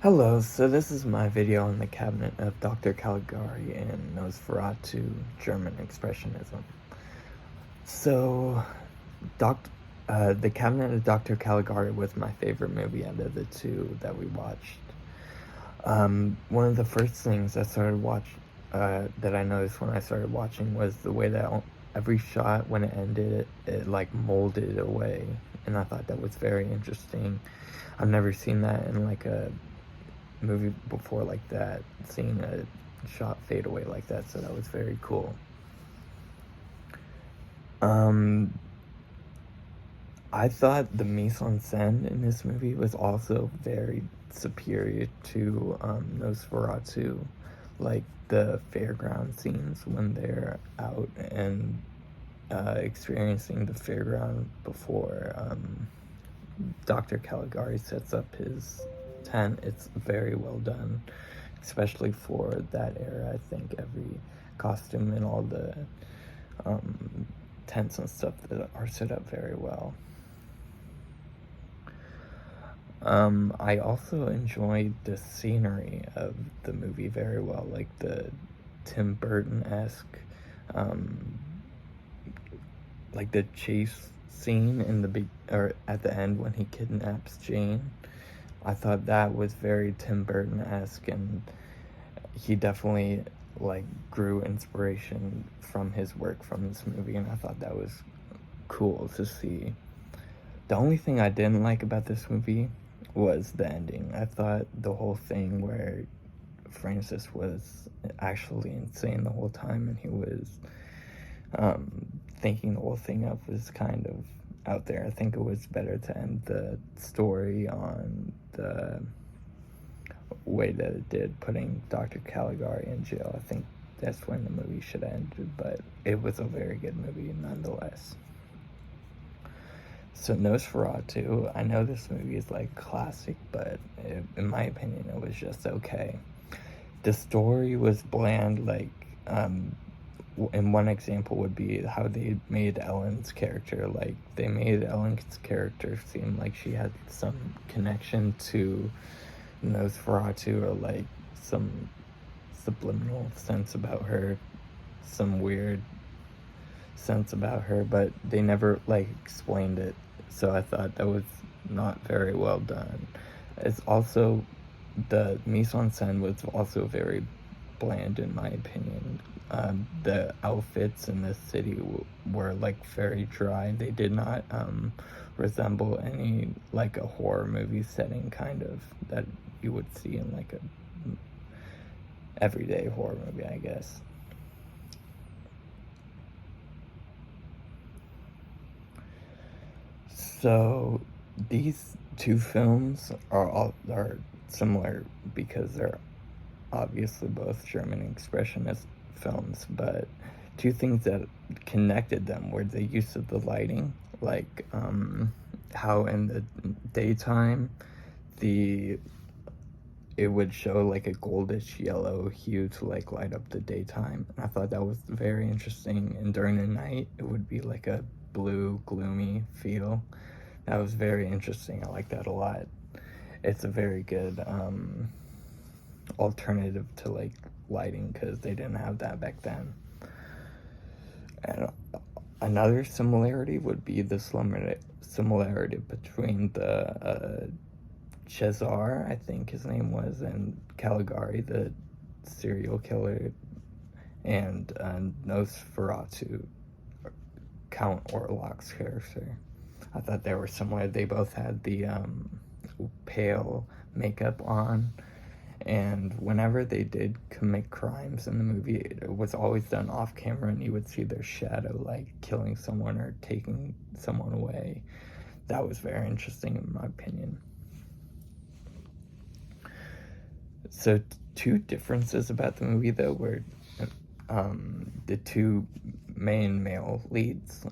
Hello, so this is my video on the cabinet of Dr. Caligari and Nosferatu, German Expressionism. So, doc, the cabinet of Dr. Caligari was my favorite movie out of the two that we watched. One of the first things that I noticed when I started watching was the way that every shot, when it ended, it like molded away, and I thought that was very interesting. I've never seen that in like a movie before like that, seeing a shot fade away like that, so that was very cool. I thought the mise-en-scène in this movie was also very superior to Nosferatu, like the fairground scenes when they're out and experiencing the fairground before Dr. Caligari sets up his tent. It's very well done, especially for that era. I think every costume and all the tents and stuff that are set up very well. I also enjoyed the scenery of the movie very well, like the Tim Burton-esque, like the chase scene or at the end when he kidnaps Jane. I thought that was very Tim Burton-esque, and he definitely like grew inspiration from his work from this movie, and I thought that was cool to see. The only thing I didn't like about this movie was the ending. I thought the whole thing where Francis was actually insane the whole time and he was thinking the whole thing up was kind of out there. I think it was better to end the story on the way that it did, putting Dr. Caligari in jail. I think that's when the movie should have ended, but it was a very good movie nonetheless. So Nosferatu, I know this movie is like classic, but in my opinion, it was just okay. The story was bland, like, and one example would be how they made Ellen's character. Like, they made Ellen's character seem like she had some connection to Nosferatu, or like some subliminal sense about her, some weird sense about her, but they never like explained it, so I thought that was not very well done. It's also, the mise-en-scène was also very bland in my opinion. The outfits in the city were like very dry. They did not resemble any like a horror movie setting kind of that you would see in like a everyday horror movie, I guess. So these two films are similar because they're obviously both German expressionist films, but two things that connected them were the use of the lighting, like how in the daytime it would show like a goldish yellow hue to like light up the daytime. And I thought that was very interesting. And during the night, it would be like a blue, gloomy feel. That was very interesting. I like that a lot. It's a very good alternative to like lighting because they didn't have that back then. And another similarity would be the similarity between the Cesar, I think his name was, and Caligari, the serial killer, and Nosferatu, Count Orlok's character. I thought they were similar. They both had the pale makeup on, and whenever they did commit crimes in the movie, it was always done off camera, and you would see their shadow like killing someone or taking someone away. That was very interesting in my opinion. So two differences about the movie though were the two main male leads,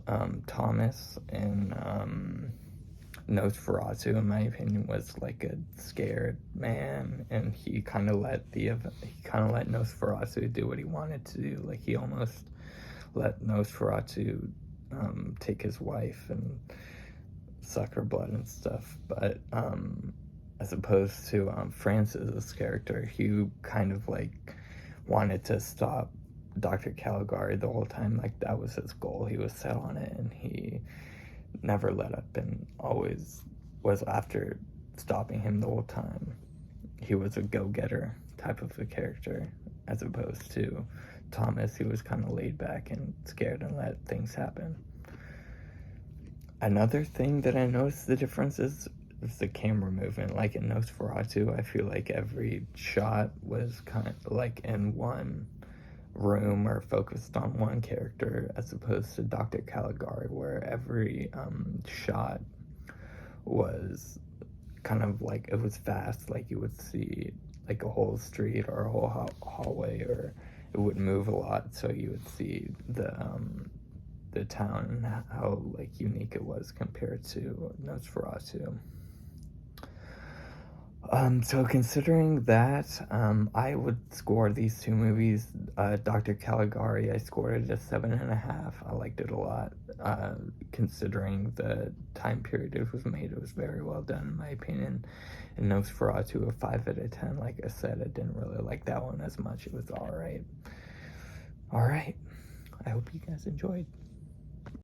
Thomas and Nosferatu, in my opinion, was like a scared man, and he kind of let Nosferatu do what he wanted to do. Like, he almost let Nosferatu take his wife and suck her blood and stuff. But as opposed to Francis's character. He kind of like wanted to stop Dr. Caligari the whole time. Like, that was his goal. He was set on it, and he never let up and always was after stopping him the whole time. He was a go-getter type of a character, as opposed to Thomas, who was kind of laid back and scared and let things happen. Another thing that I noticed the difference is the camera movement. Like in Nosferatu, I feel like every shot was kind of like in one room or focused on one character, as opposed to Dr. Caligari, where every shot was kind of like, it was fast. Like, you would see like a whole street or a whole hallway, or it would move a lot, so you would see the town and how like unique it was compared to Nosferatu. So considering that, I would score these two movies. Dr. Caligari, I scored it a 7.5. I liked it a lot. Considering the time period it was made, it was very well done in my opinion. And Nosferatu, a 5 out of 10. Like I said, I didn't really like that one as much. It was alright. Alright. I hope you guys enjoyed.